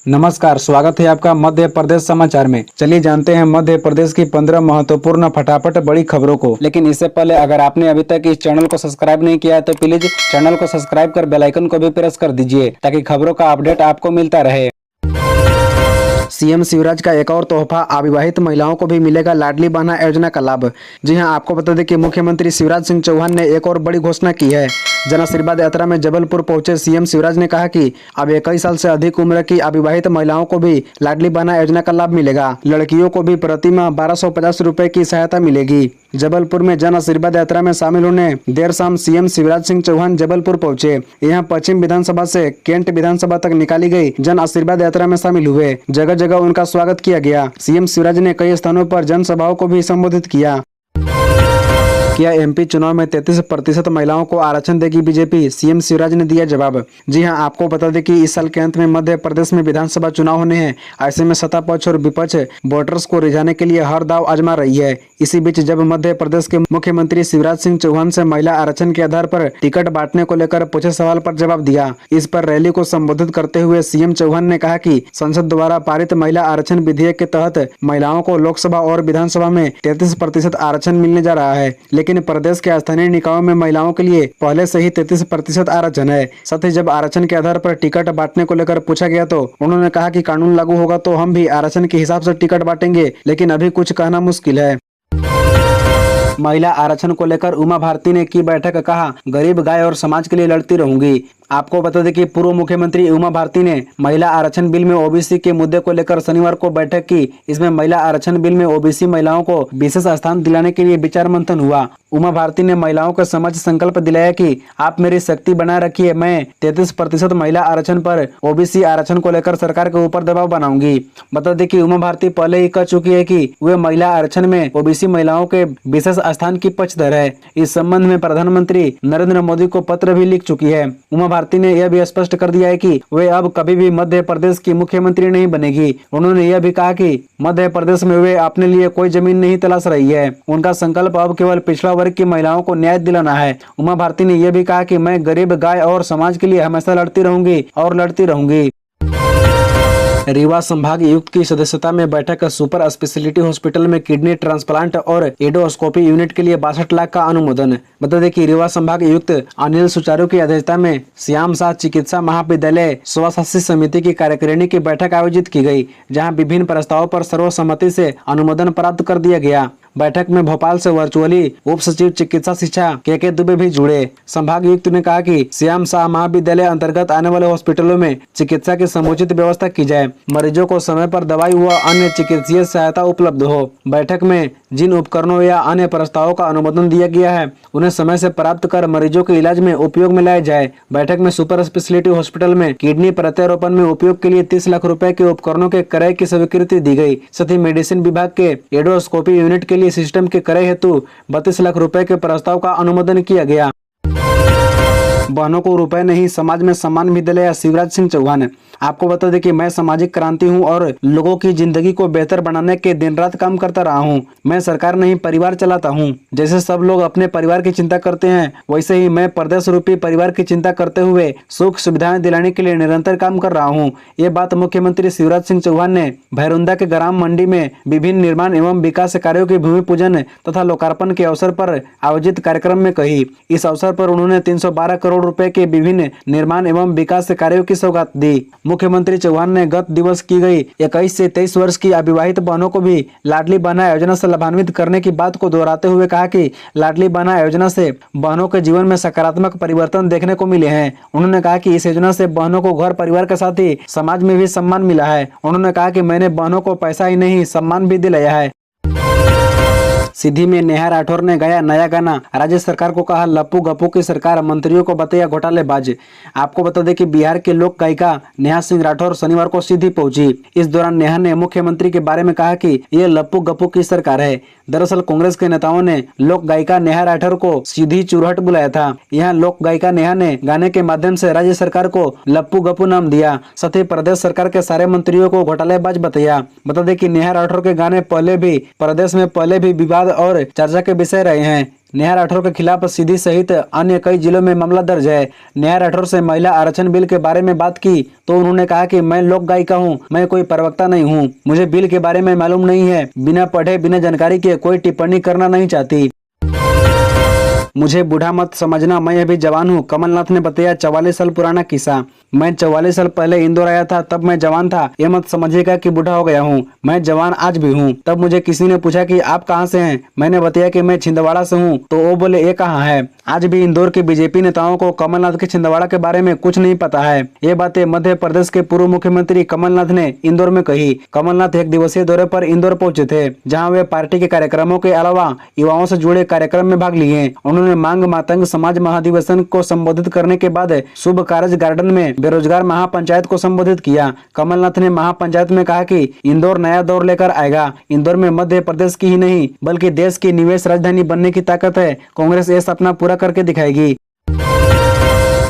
नमस्कार, स्वागत है आपका मध्य प्रदेश समाचार में। चलिए जानते हैं मध्य प्रदेश की 15 महत्वपूर्ण फटाफट बड़ी खबरों को। लेकिन इससे पहले अगर आपने अभी तक इस चैनल को सब्सक्राइब नहीं किया है तो प्लीज चैनल को सब्सक्राइब कर बेल आइकन को भी प्रेस कर दीजिए ताकि खबरों का अपडेट आपको मिलता रहे। सीएम शिवराज का एक और तोहफा, अविवाहित महिलाओं को भी मिलेगा लाडली बहना योजना का लाभ। जी हां, आपको बता दें कि मुख्यमंत्री शिवराज सिंह चौहान ने एक और बड़ी घोषणा की है। जन आशीर्वाद यात्रा में जबलपुर पहुंचे सीएम शिवराज ने कहा कि अब 21 साल से अधिक उम्र की अविवाहित महिलाओं को भी लाडली बहना योजना का लाभ मिलेगा। लड़कियों को भी प्रति माह 1250 रुपए की सहायता मिलेगी। जबलपुर में जन आशीर्वाद यात्रा में शामिल होने देर शाम सीएम शिवराज सिंह चौहान जबलपुर पहुंचे। यहां पश्चिम विधानसभा से कैंट विधानसभा तक निकाली गई जन आशीर्वाद यात्रा में शामिल हुए। जगह जगह उनका स्वागत किया गया। सीएम शिवराज ने कई स्थानों पर जनसभाओं को भी संबोधित किया। क्या एमपी चुनाव में 33% महिलाओं को आरक्षण देगी बीजेपी? सीएम शिवराज ने दिया जवाब। जी हां, आपको बता दें कि इस साल के अंत में मध्य प्रदेश में विधानसभा चुनाव होने हैं। ऐसे में सत्ता पक्ष और विपक्ष वोटर्स को रिझाने के लिए हर दाव आजमा रही है। इसी बीच जब मध्य प्रदेश के मुख्यमंत्री शिवराज सिंह चौहान से महिला आरक्षण के आधार पर टिकट बांटने को लेकर पूछे सवाल पर जवाब दिया। इस पर रैली को संबोधित करते हुए सीएम चौहान ने कहा कि संसद द्वारा पारित महिला आरक्षण विधेयक के तहत महिलाओं को लोकसभा और विधानसभा में 33% आरक्षण मिलने जा रहा है, लेकिन प्रदेश के स्थानीय निकायों में महिलाओं के लिए पहले से ही 33% आरक्षण है। साथ ही जब आरक्षण के आधार पर टिकट बांटने को लेकर पूछा गया तो उन्होंने कहा कि कानून लागू होगा तो हम भी आरक्षण के हिसाब से टिकट बांटेंगे, लेकिन अभी कुछ कहना मुश्किल है। महिला आरक्षण को लेकर उमा भारती ने की बैठक, कहा गरीब गाय और समाज के लिए लड़ती रहूंगी। आपको बता दें कि पूर्व मुख्यमंत्री उमा भारती ने महिला आरक्षण बिल में ओबीसी के मुद्दे को लेकर शनिवार को बैठक की। इसमें महिला आरक्षण बिल में ओबीसी महिलाओं को विशेष स्थान दिलाने के लिए विचार मंथन हुआ। उमा भारती ने महिलाओं को समझ संकल्प दिलाया कि आप मेरी शक्ति बनाए रखिए, मैं 33% महिला आरक्षण पर ओबीसी आरक्षण को लेकर सरकार के ऊपर दबाव बनाऊंगी। बता दें कि उमा भारती पहले ही कह चुकी है कि वे महिला आरक्षण में ओबीसी महिलाओं के विशेष स्थान की पक्षधर है। इस संबंध में प्रधानमंत्री नरेंद्र मोदी को पत्र भी लिख चुकी है। उमा भारती ने यह भी स्पष्ट कर दिया है कि वे अब कभी भी मध्य प्रदेश की मुख्यमंत्री नहीं बनेगी। उन्होंने यह भी कहा कि मध्य प्रदेश में वे अपने लिए कोई जमीन नहीं तलाश रही है। उनका संकल्प अब केवल पिछड़ा वर्ग की महिलाओं को न्याय दिलाना है। उमा भारती ने यह भी कहा कि मैं गरीब गाय और समाज के लिए हमेशा लड़ती रहूंगी और लड़ती रहूंगी। रीवा संभाग आयुक्त की सदस्यता में बैठक, सुपर स्पेशलिटी हॉस्पिटल में किडनी ट्रांसप्लांट और एंडोस्कोपी यूनिट के लिए 62 लाख का अनुमोदन। बता दें कि रीवा संभाग आयुक्त अनिल सुचारू की अध्यक्षता में श्याम शाह चिकित्सा महाविद्यालय स्वशासी समिति की कार्यकारिणी की बैठक आयोजित की गई, जहां विभिन्न प्रस्तावों पर सर्वसम्मति से अनुमोदन प्राप्त कर दिया गया। बैठक में भोपाल से वर्चुअली उप सचिव चिकित्सा शिक्षा के दुबे भी जुड़े। संभाग आयुक्त ने कहा कि श्याम शाह महाविद्यालय अंतर्गत आने वाले हॉस्पिटलों में चिकित्सा की समुचित व्यवस्था की जाए, मरीजों को समय पर दवाई व अन्य चिकित्सीय सहायता उपलब्ध हो। बैठक में जिन उपकरणों या अन्य प्रस्तावों का अनुमोदन दिया गया है उन्हें समय से प्राप्त कर मरीजों के इलाज में उपयोग में लाया जाए। बैठक में सुपर स्पेशलिटी हॉस्पिटल में किडनी प्रत्यारोपण में उपयोग के लिए 30 लाख रुपए के उपकरणों के क्रय की स्वीकृति दी गई। साथ ही मेडिसिन विभाग के एंडोस्कोपी यूनिट के लिए सिस्टम के क्रय हेतु 32 लाख रुपए के प्रस्ताव का अनुमोदन किया गया। बहनों को रुपए नहीं, समाज में सम्मान भी दिलाया शिवराज सिंह चौहान। आपको बता दें कि मैं सामाजिक क्रांति हूं और लोगों की जिंदगी को बेहतर बनाने के दिन रात काम करता रहा हूं। मैं सरकार नहीं, परिवार चलाता हूं। जैसे सब लोग अपने परिवार की चिंता करते हैं, वैसे ही मैं प्रदेश रूपी परिवार की चिंता करते हुए सुख सुविधाएं दिलाने के लिए निरंतर काम कर रहा हूं। ये बात मुख्यमंत्री शिवराज सिंह चौहान ने भैरुंदा के ग्राम मंडी में विभिन्न निर्माण एवं विकास कार्यों के भूमि पूजन तथा लोकार्पण के अवसर पर आयोजित कार्यक्रम में कही। इस अवसर पर उन्होंने 312 करोड़ रुपए के विभिन्न निर्माण एवं विकास कार्यों की सौगात दी। मुख्यमंत्री चौहान ने गत दिवस की गई 21 से 23 वर्ष की अविवाहित बहनों को भी लाडली बहना योजना से लाभान्वित करने की बात को दोहराते हुए कहा कि लाडली बहना योजना से बहनों के जीवन में सकारात्मक परिवर्तन देखने को मिले हैं। उन्होंने कहा कि इस योजना से बहनों को घर परिवार के साथ ही समाज में भी सम्मान मिला है। उन्होंने कहा कि मैंने बहनों को पैसा ही नहीं, सम्मान भी दिलाया है। सिद्धि में नेहा राठौर ने गाया नया गाना, राज्य सरकार को कहा लप्पू गप्पू की सरकार, मंत्रियों को बताया घोटालेबाज। आपको बता दें कि बिहार के लोक गायिका नेहा सिंह राठौर शनिवार को सिद्धि पहुंची। इस दौरान नेहा ने मुख्यमंत्री के बारे में कहा कि ये लप्पू गप्पू की सरकार है। दरअसल कांग्रेस के नेताओं ने लोक गायिका नेहा राठौर को सीधी चुरहट बुलाया था। यहाँ लोक गायिका नेहा ने गाने के माध्यम से राज्य सरकार को लप्पू गप्पू नाम दिया, साथ ही प्रदेश सरकार के सारे मंत्रियों को घोटालेबाज बताया। बता दें कि नेहा राठौर के गाने प्रदेश में पहले भी विवाद और चर्चा के विषय रहे हैं। नेहा राठौर के खिलाफ सीधी सहित अन्य कई जिलों में मामला दर्ज है। नेहा राठौर से महिला आरक्षण बिल के बारे में बात की तो उन्होंने कहा कि मैं लोक गायिका हूं, मैं कोई प्रवक्ता नहीं हूं, मुझे बिल के बारे में मालूम नहीं है, बिना पढ़े बिना जानकारी के कोई टिप्पणी करना नहीं चाहती। मुझे बूढ़ा मत समझना, मैं अभी जवान हूँ, कमलनाथ ने बताया 44 साल पुराना किस्सा। मैं 44 साल पहले इंदौर आया था, तब मैं जवान था, ये मत समझिएगा कि बूढ़ा हो गया हूँ, मैं जवान आज भी हूँ। तब मुझे किसी ने पूछा कि आप कहाँ से हैं, मैंने बताया कि मैं छिंदवाड़ा से हूँ, तो वो बोले ये कहाँ है। आज भी इंदौर के बीजेपी नेताओं को कमलनाथ के छिंदवाड़ा के बारे में कुछ नहीं पता है। ये बातें मध्य प्रदेश के पूर्व मुख्यमंत्री कमलनाथ ने इंदौर में कही। कमलनाथ एक दिवसीय दौरे पर इंदौर पहुंचे थे, जहाँ वे पार्टी के कार्यक्रमों के अलावा युवाओं से जुड़े कार्यक्रम में भाग लिए। उन्होंने मांग मातंग समाज महाधिवेशन को संबोधित करने के बाद शुभ कार्य गार्डन में बेरोजगार महापंचायत को संबोधित किया। कमलनाथ ने महापंचायत में कहा कि इंदौर नया दौर लेकर आएगा। इंदौर में मध्य प्रदेश की ही नहीं बल्कि देश की निवेश राजधानी बनने की ताकत है। कांग्रेस ये सपना पूरा करके दिखाएगी।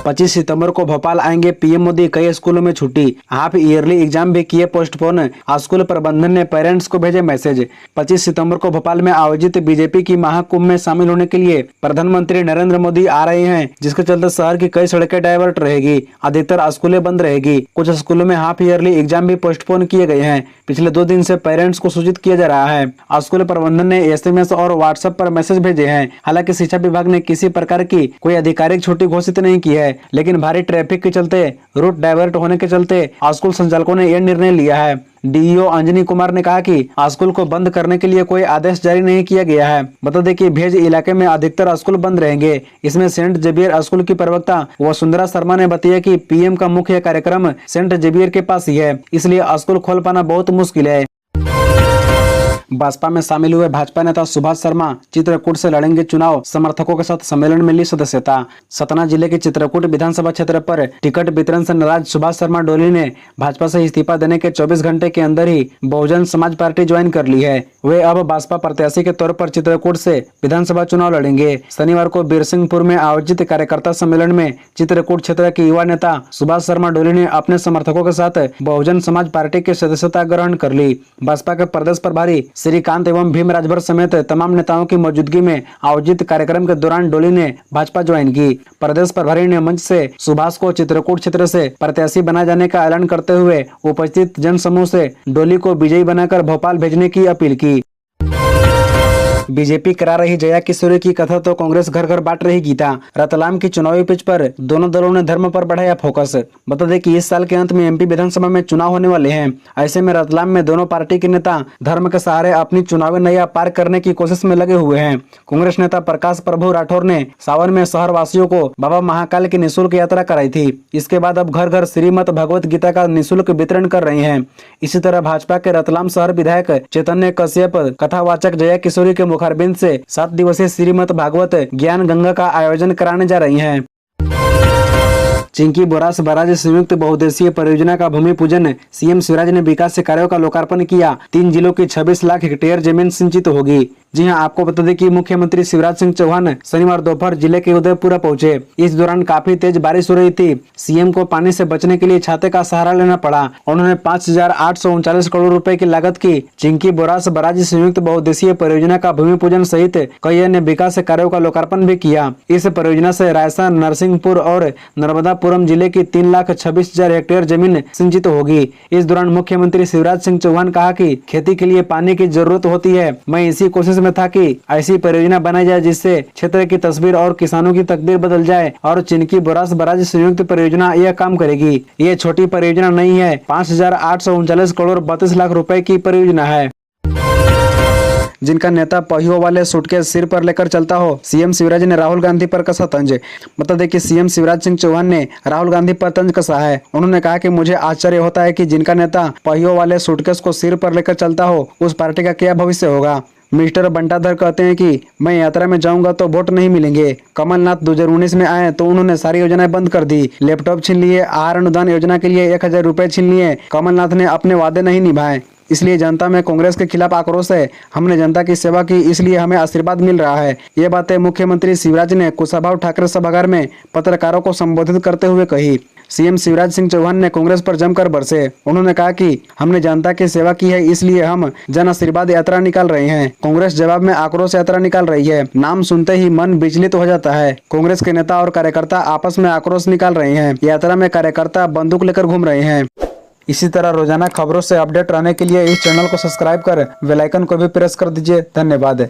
25 सितंबर को भोपाल आएंगे पीएम मोदी, कई स्कूलों में छुट्टी, हाफ ईयरली एग्जाम भी किए पोस्टपोन। स्कूल प्रबंधन ने पेरेंट्स को भेजे मैसेज। 25 सितंबर को भोपाल में आयोजित बीजेपी की महाकुंभ में शामिल होने के लिए प्रधानमंत्री नरेंद्र मोदी आ रहे हैं, जिसके चलते शहर की कई सड़कें डाइवर्ट रहेगी, अधिकतर स्कूलें बंद रहेगी। कुछ स्कूलों में हाफ ईयरली एग्जाम भी पोस्टपोन किए गए हैं। पिछले 2 दिन से पेरेंट्स को सूचित किया जा रहा है। स्कूल प्रबंधन ने SMS और व्हाट्सएप पर मैसेज भेजे हैं। हालांकि शिक्षा विभाग ने किसी प्रकार की कोई आधिकारिक छुट्टी घोषित नहीं की है, लेकिन भारी ट्रैफिक के चलते, रूट डाइवर्ट होने के चलते स्कूल संचालकों ने यह निर्णय लिया है। डीईओ अंजनी कुमार ने कहा कि स्कूल को बंद करने के लिए कोई आदेश जारी नहीं किया गया है। बता दें कि भेज इलाके में अधिकतर स्कूल बंद रहेंगे। इसमें सेंट जेवियर स्कूल की प्रवक्ता वसुंधरा शर्मा ने बताया कि पीएम का मुख्य कार्यक्रम सेंट जेवियर के पास ही है, इसलिए स्कूल खोल पाना बहुत मुश्किल है। बसपा में शामिल हुए भाजपा नेता सुभाष शर्मा चित्रकूट से लड़ेंगे चुनाव, समर्थकों के साथ सम्मेलन में ली सदस्यता। सतना जिले के चित्रकूट विधानसभा क्षेत्र पर टिकट वितरण से नाराज सुभाष शर्मा डोली ने भाजपा से इस्तीफा देने के 24 घंटे के अंदर ही बहुजन समाज पार्टी ज्वाइन कर ली है। वे अब बसपा प्रत्याशी के तौर पर चित्रकूट से विधानसभा चुनाव लड़ेंगे। शनिवार को बीरसिंहपुर में आयोजित कार्यकर्ता सम्मेलन में चित्रकूट क्षेत्र के युवा नेता सुभाष शर्मा डोली ने अपने समर्थकों के साथ बहुजन समाज पार्टी की सदस्यता ग्रहण कर ली। बसपा के प्रदेश प्रभारी श्रीकांत एवं भीम राजभर समेत तमाम नेताओं की मौजूदगी में आयोजित कार्यक्रम के दौरान डोली ने भाजपा ज्वाइन की। प्रदेश प्रभारी ने मंच से सुभाष को चित्रकूट क्षेत्र से प्रत्याशी बनाए जाने का ऐलान करते हुए उपस्थित जनसमूह से डोली को विजयी बनाकर भोपाल भेजने की अपील की। बीजेपी करा रही जया किशोरी की कथा तो कांग्रेस घर घर बांट रही गीता। रतलाम की चुनावी पिच पर दोनों दलों ने धर्म पर बढ़ाया फोकस। बता दें कि इस साल के अंत में MP विधानसभा में चुनाव होने वाले हैं। ऐसे में रतलाम में दोनों पार्टी के नेता धर्म के सहारे अपनी चुनावी नैया पार करने की कोशिश में लगे हुए हैं। कांग्रेस नेता प्रकाश प्रभु राठौर ने सावन में शहर वासियों को बाबा महाकाल की निःशुल्क यात्रा कराई थी। इसके बाद अब घर घर श्रीमद भगवत गीता का निःशुल्क वितरण कर रहे हैं। इसी तरह भाजपा के रतलाम शहर विधायक चैतन्य कश्यप कथावाचक जया किशोरी के मुखारबिंद से 7 दिवसीय श्रीमद भागवत ज्ञान गंगा का आयोजन कराने जा रही हैं। चिंकी बोरास बराज संयुक्त बहुउद्देशीय परियोजना का भूमि पूजन सीएम शिवराज ने विकास कार्यों का लोकार्पण किया। 3 जिलों की 26 लाख हेक्टेयर जमीन सिंचित होगी। जी हां, आपको बता दें कि मुख्यमंत्री शिवराज सिंह चौहान शनिवार दोपहर जिले के उदयपुरा पहुंचे। इस दौरान काफी तेज बारिश हो रही थी। सीएम को पानी से बचने के लिए छाते का सहारा लेना पड़ा। उन्होंने 5,839 करोड़ रुपए की लागत की चिंकी बोरास बराज संयुक्त बहुउद्देशीय परियोजना का भूमि पूजन सहित कई अन्य विकास कार्यों का लोकार्पण भी किया। इस परियोजना से रायसेन, नरसिंहपुर और नर्मदापुरम जिले की 3,26,000 हेक्टेयर जमीन सिंचित होगी। इस दौरान मुख्यमंत्री शिवराज सिंह चौहान कहा कि खेती के लिए पानी की जरूरत होती है। मैं इसी कोशिश में था कि ऐसी परियोजना बनाई जाए जिससे क्षेत्र की तस्वीर और किसानों की तकदीर बदल जाए, और चिंकी बोरास बराज संयुक्त परियोजना यह काम करेगी। ये छोटी परियोजना नहीं है, 5,839 करोड़ 32 लाख रुपए की परियोजना है। जिनका नेता पहियों वाले सूटकेस सिर पर लेकर चलता हो, सीएम शिवराज ने राहुल गांधी पर कसा तंज। बता दें कि सीएम शिवराज सिंह चौहान ने राहुल गांधी पर तंज कसा है। उन्होंने कहा कि मुझे आश्चर्य होता है कि जिनका नेता पहियों वाले सूटकेस को सिर पर लेकर चलता हो, उस पार्टी का क्या भविष्य होगा। मिस्टर बंटाधर कहते हैं कि मैं यात्रा में जाऊंगा तो वोट नहीं मिलेंगे। कमलनाथ 2019 में आए तो उन्होंने सारी योजनाएं बंद कर दी। लैपटॉप छीन लिए, आहार अनुदान योजना के लिए 1,000 रुपए छीन लिए। कमलनाथ ने अपने वादे नहीं निभाए, इसलिए जनता में कांग्रेस के खिलाफ आक्रोश है। हमने जनता की सेवा की, इसलिए हमें आशीर्वाद मिल रहा है। ये बातें मुख्यमंत्री शिवराज ने कुशाभाऊ ठाकरे सभागार में पत्रकारों को संबोधित करते हुए कही। सीएम शिवराज सिंह चौहान ने कांग्रेस पर जमकर बरसे। उन्होंने कहा कि हमने जनता की सेवा की है, इसलिए हम जन आशीर्वाद यात्रा निकाल रहे हैं। कांग्रेस जवाब में आक्रोश यात्रा निकाल रही है। नाम सुनते ही मन विचलित हो जाता है। कांग्रेस के नेता और कार्यकर्ता आपस में आक्रोश निकाल रहे हैं। यात्रा में कार्यकर्ता बंदूक लेकर घूम रहे हैं। इसी तरह रोजाना खबरों से अपडेट रहने के लिए इस चैनल को सब्सक्राइब कर बेल आइकन को भी प्रेस कर दीजिए। धन्यवाद।